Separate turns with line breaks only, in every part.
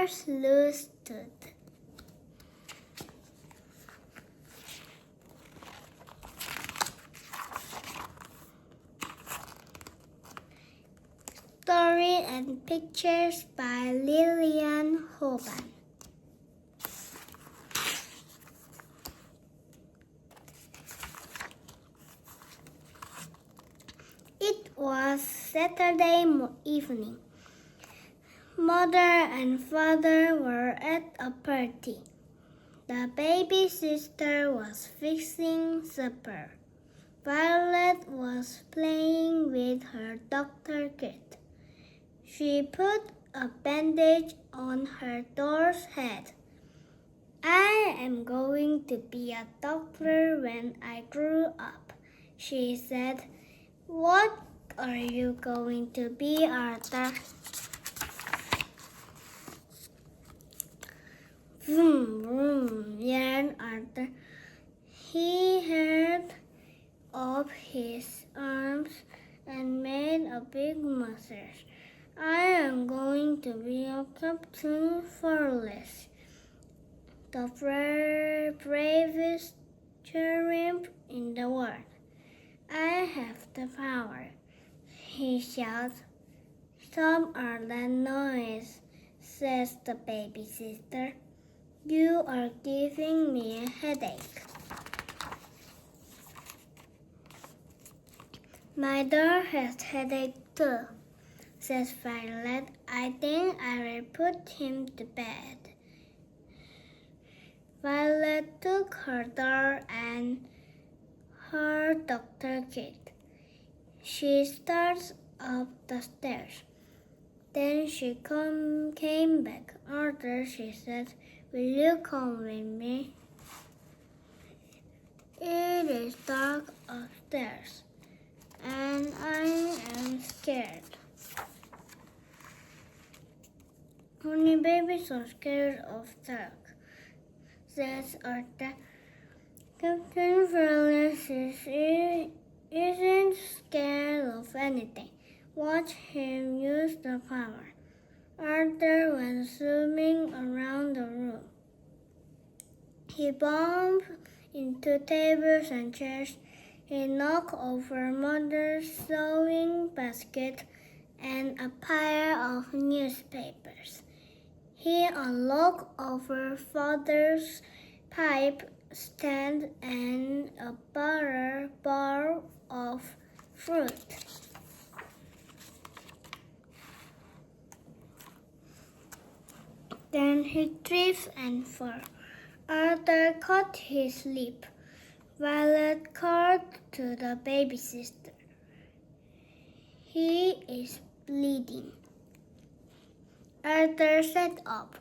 mother's loose tooth. Story and pictures by Lillian Hoban. It was Saturday evening. Mother and father were at a party. The baby sister was fixing supper. Violet was playing with her doctor kit. She put a bandage on her doll's head. "I am going to be a doctor when I grow up," she said. "What are you going to be, Arthur?" "Vroom, vroom," yelled Arthur. He held up his arms and made a big massage. "I am going to be a Captain Fearless, the bravest sheriff in the world. I have the power," he shouted. "Stop all that noise," says the baby sister. "You are giving me a headache." "My dog has headache too," says Violet. "I think I will put him to bed." Violet took her doll and her doctor kit. She started up the stairs. Then she came back. "Arthur," she said, "will you come with me? It is dark upstairs, and I am scared." "Only babies are scared of dark," says Arthur. "Captain Fearless isn't scared of anything. Watch him use the power." Arthur went zooming around the room. He bumped into tables and chairs. He knocked over Mother's sewing basket and a pile of newspapers. He unlocked over Father's pipe stand and a bar of fruit. Then he tripped and fell. Arthur cut his lip. Violet called to the baby sister. "He is bleeding." Arthur sat up.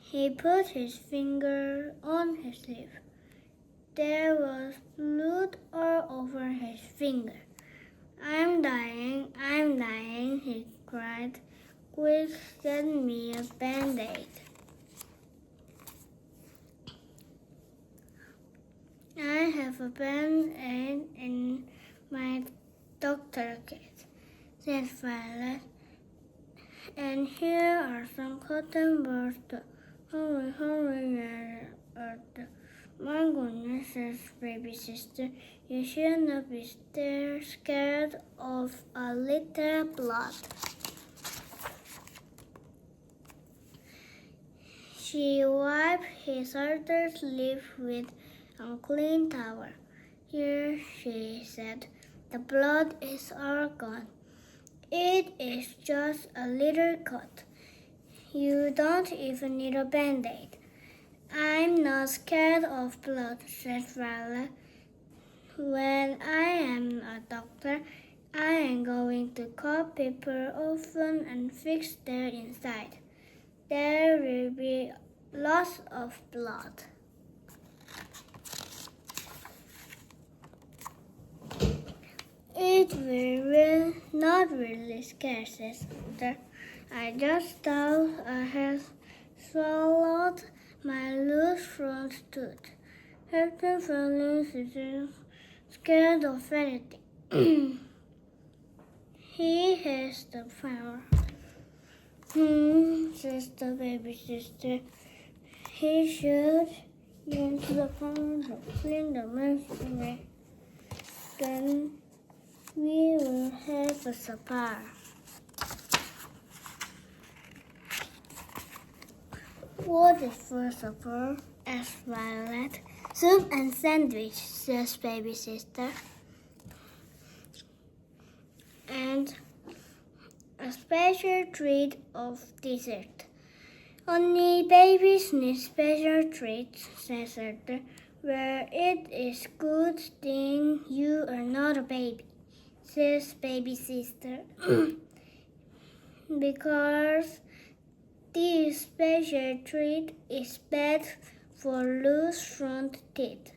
He put his finger on his lip. There was blood all over his finger. I'm dying," he cried. "Quick, get me a band-aid." "I have a band-aid in my doctor kit," said Violet. "And here are some cotton balls too. Hurry, Arthur." "My goodness," says baby sister, "you should not be scared of a little blood." She wiped his Arthur's lip with a clean towel. "Here," she said, "the blood is all gone. It is just a little cut. You don't even need a band-aid." "I'm not scared of blood," said Violet. "When I am a doctor, I am going to cut people open and fix their inside. There will be lots of blood." "It will not really scare," says Arthur. "I just thought I had swallowed my loose front tooth. Captain Fearless isn't scared of anything. He has the power." Says the baby sister. He should go to the farm to clean the mess away. Then we will have a supper. What is for supper? Asked Violet. Soup and sandwich, says baby sister. And a special treat of dessert. Only babies need special treats, says Arthur. Well, it is good thing you are not a baby, says baby sister. Because this special treat is bad for loose front teeth.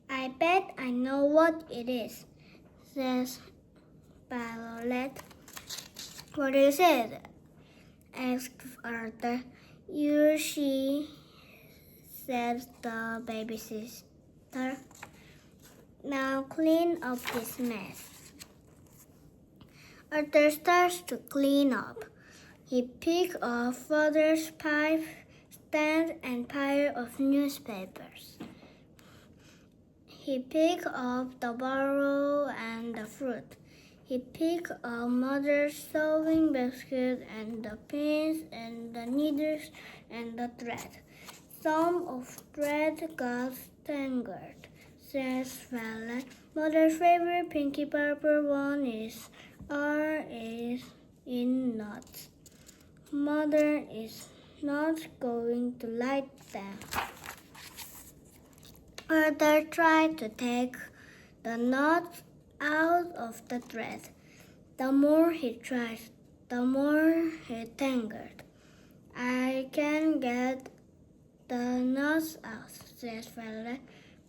I bet I know what it is, says Violet. What is it? Asked Arthur. You see, said the baby sister. Now clean up this mess. Arthur starts to clean up. He picked up father's pipe stand and pile of newspapers. He picked up the barrel and the fruit. He picked up mother's sewing basket and the pins and the needles and the thread. Some of thread got tangled, says Violet. Mother's favorite pinky purple one is in knots. Mother is not going to like them. Arthur tried to take the knots out of the thread. The more he tried, the more he tangled. I can get the knots out, says Violet,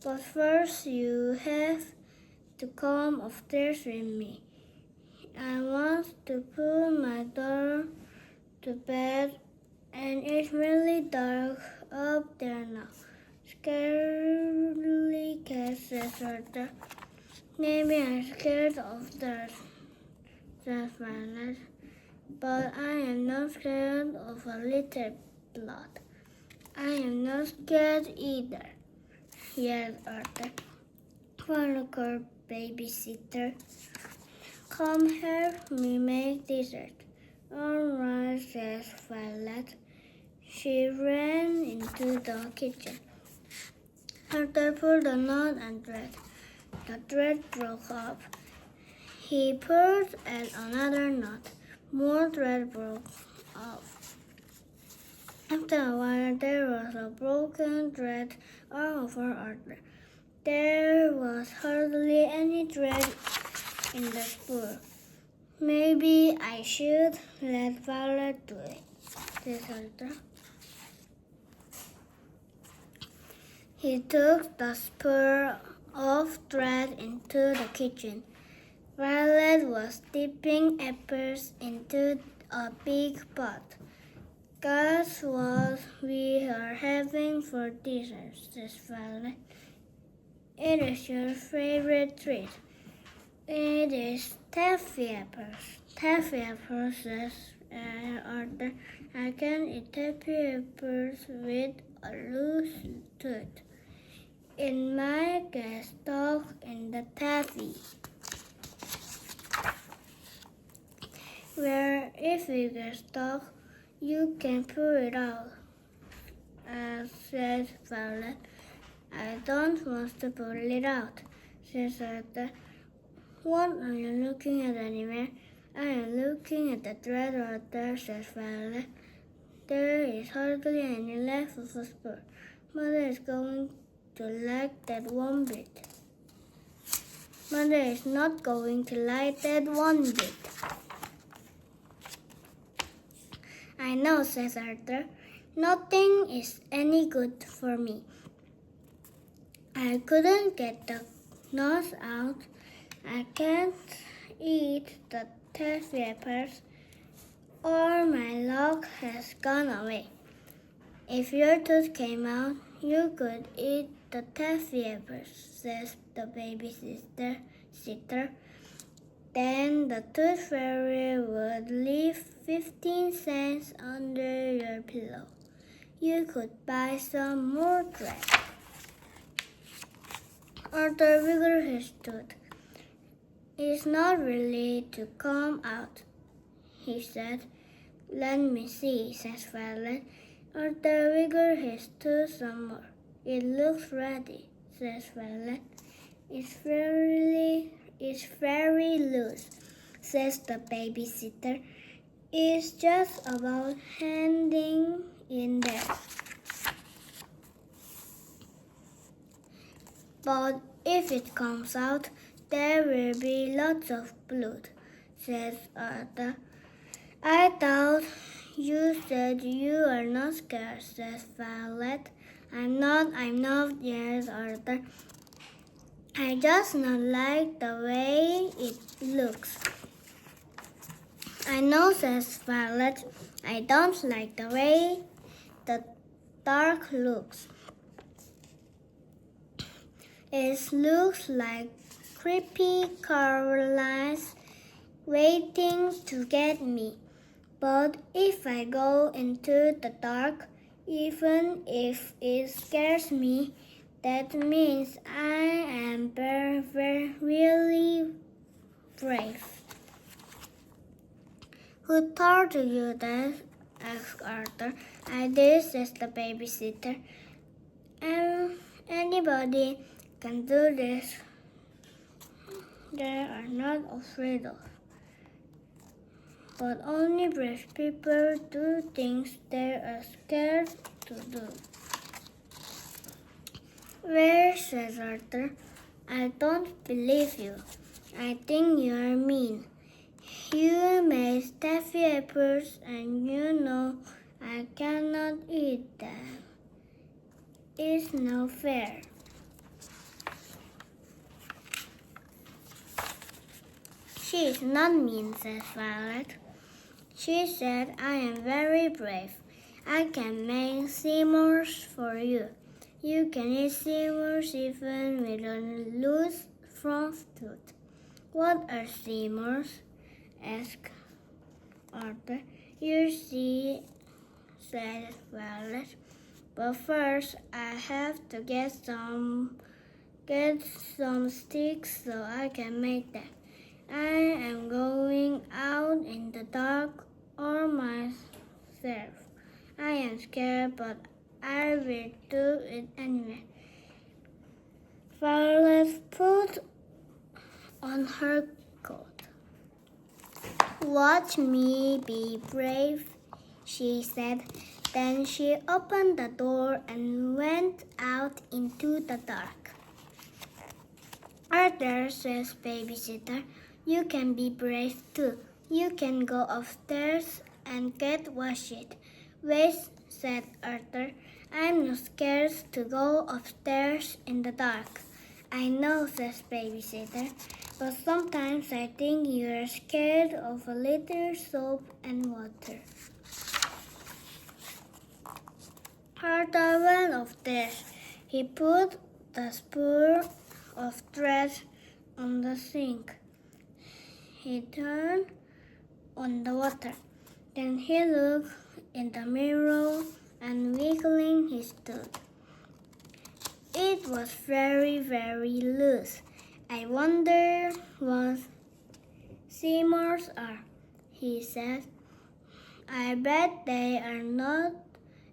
but first you have to come upstairs with me. I want to put my daughter to bed, and it's really dark up there now. Scarcely cat, says Arthur. Maybe I'm scared of dirt, says Violet, but I am not scared of a little blood. I am not scared either, yelled Arthur. Called babysitter. Come help me make dessert. All right, says Violet. She ran into the kitchen. Arthur pulled the knot and thread. The thread broke up. He pulled at another knot. More thread broke off. After a while, there was a broken thread all over Arthur. There was hardly any thread in the spool. Maybe I should let Violet do it, said Arthur. He took the spool of thread into the kitchen. Violet was dipping apples into a big pot. Guess what we are having for dessert, says Violet. It is your favorite treat. It is taffy apples. Taffy apples, says Arthur. I can eat taffy apples with a loose tooth. It might get stuck in the taffy. Where if it gets stuck, you can pull it out, said Violet. I don't want to pull it out, says Arthur. What are you looking at anyway? I am looking at the thread, Arthur, says Violet. There is hardly any left of a spool. Mother is going to like that one bit. Mother is not going to like that one bit. I know, says Arthur. Nothing is any good for me. I couldn't get the knots out. I can't eat the taffy apples, or my luck has gone away. If your tooth came out, you could eat the taffy apples, says the babysitter. Then the tooth fairy would leave 15 cents under your pillow. You could buy some more thread. Arthur wiggled his tooth. It's not really to come out, he said. Let me see, said Violet. Arthur wiggled his tooth some more. It looks ready, says Violet. It's very loose, says the babysitter. It's just about hanging in there. But if it comes out, there will be lots of blood, says Arthur. I thought you said you are not scared, says Violet. I'm not, yes, Arthur. I just not like the way it looks. I know, says Violet. I don't like the way the dark looks. It looks like creepy Caroline's waiting to get me. But if I go into the dark, even if it scares me, that means I am really brave. Who told you that? Asked Arthur. I did, says the babysitter. Anybody can do this. They are not afraid of. But only brave people do things they are scared to do. Well, says Arthur, I don't believe you. I think you are mean. You made taffy apples and you know I cannot eat them. It's no fair. She is not mean, says Violet. She said, I am very brave. I can make s'mores for you. You can eat s'mores even with a loose front tooth. What are s'mores? Asked Arthur. You see, said Violet. But first, I have to get some sticks so I can make them. I am going out in the dark all myself. I am scared, but I will do it anyway. Violet put on her coat. Watch me be brave, she said. Then she opened the door and went out into the dark. Arthur, says babysitter, you can be brave too. You can go upstairs and get washed. Wait, said Arthur. I'm not scared to go upstairs in the dark. I know, says babysitter, but sometimes I think you're scared of a little soap and water. Arthur went upstairs. He put the spool of thread on the sink. He turned on the water. Then he looked in the mirror and wiggling his tooth. It was very, very loose. I wonder what s'mores are, he said. I bet they are not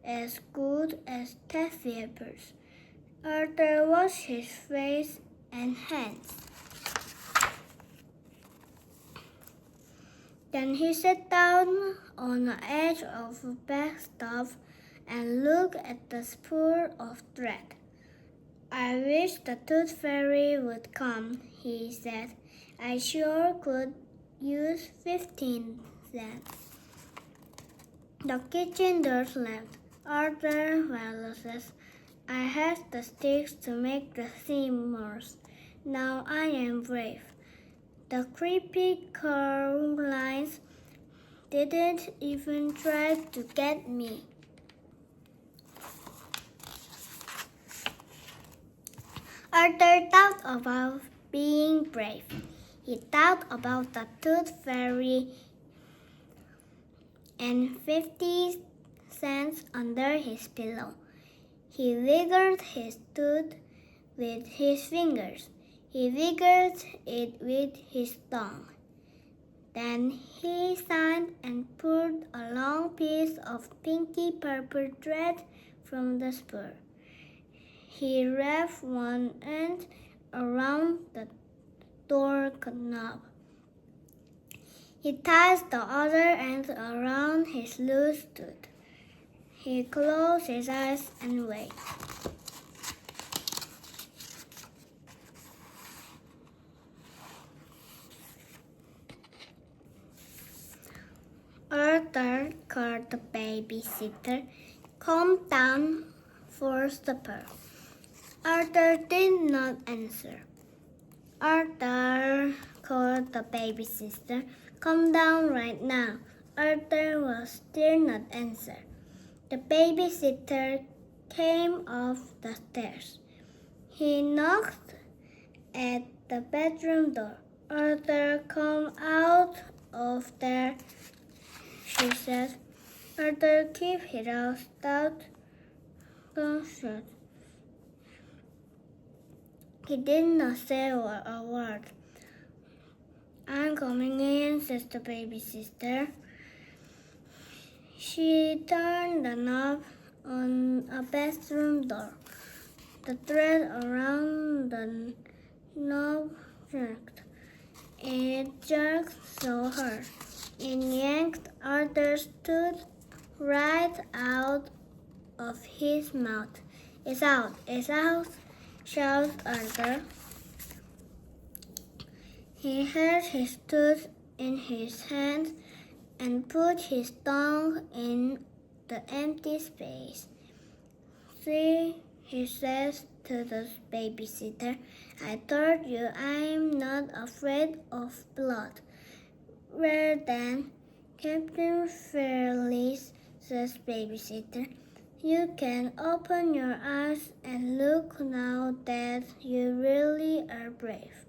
as good as taffy apples. Arthur washed his face and hands. Then he sat down on the edge of the bathtub and looked at the spool of thread. I wish the tooth fairy would come, he said. I sure could use 15 cents. The kitchen door slammed. Arthur says, I have the sticks to make the s'mores. Now I am brave. The creepy Carolines didn't even try to get me. Arthur thought about being brave. He thought about the tooth fairy and 50 cents under his pillow. He wiggled his tooth with his fingers. He wiggled it with his tongue. Then he sighed and pulled a long piece of pinky purple thread from the spur. He wrapped one end around the door knob. He tied the other end around his loose tooth. He closed his eyes and waited. Arthur called the babysitter. Come down for supper. Arthur did not answer. Arthur called the babysitter. Come down right now. Arthur was still not answer. The babysitter came up the stairs. He knocked at the bedroom door. Arthur, come out of there, she said. Arthur kept his stout shut. He did not say a word. I'm coming in, said the babysitter. She turned the knob on a bedroom door. The thread around the knob jerked. It jerked so hard. It yanked Arthur's tooth right out of his mouth. It's out, shouted Arthur. He held his tooth in his hand and put his tongue in the empty space. See, he says to the babysitter, I told you I'm not afraid of blood. Well then, Captain Fairless, says babysitter, you can open your eyes and look now that you really are brave.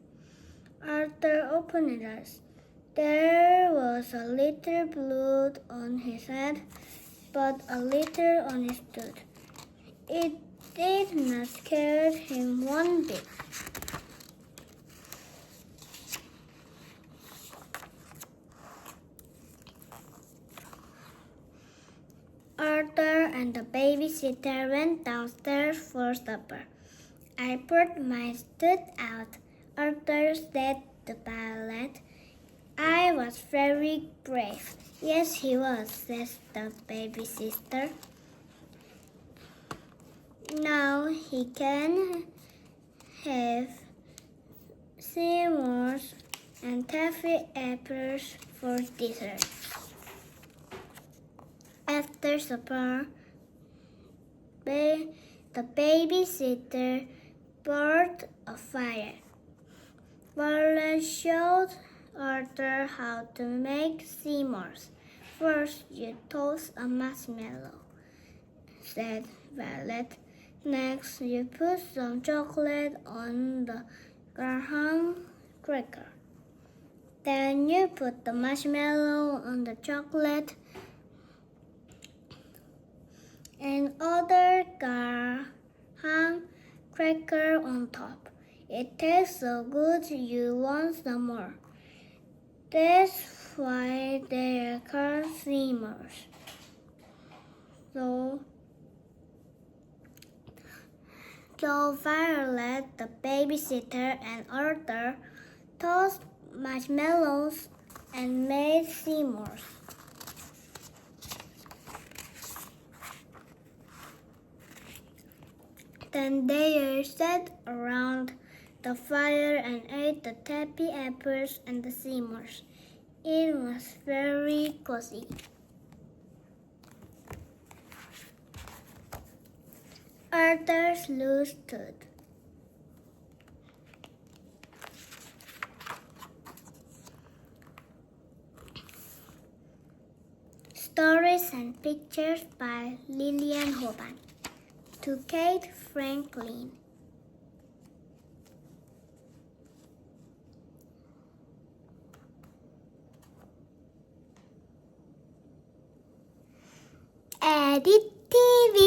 Arthur opened his eyes. There was a little blood on his head, but a little on his tooth. It did not scare him one bit. Arthur and the babysitter went downstairs for supper. I put my tooth out, Arthur said to Violet. I was very brave. Yes, he was, says the babysitter. Now he can have s'mores and taffy apples for dessert. After supper, the babysitter built a fire. Violet showed Arthur how to make s'mores. First, you toast a marshmallow, said Violet. Next, you put some chocolate on the graham cracker. Then you put the marshmallow on the chocolate and other graham cracker on top. It tastes so good you want some more. That's why they are called s'mores. So Violet, the babysitter, and Arthur toasted marshmallows and made s'mores. Then they sat around the fire and ate the taffy apples and the s'mores. It was very cozy. Arthur's loose tooth. Stories and pictures by Lillian Hoban. To Kate Franklin. Edit TV.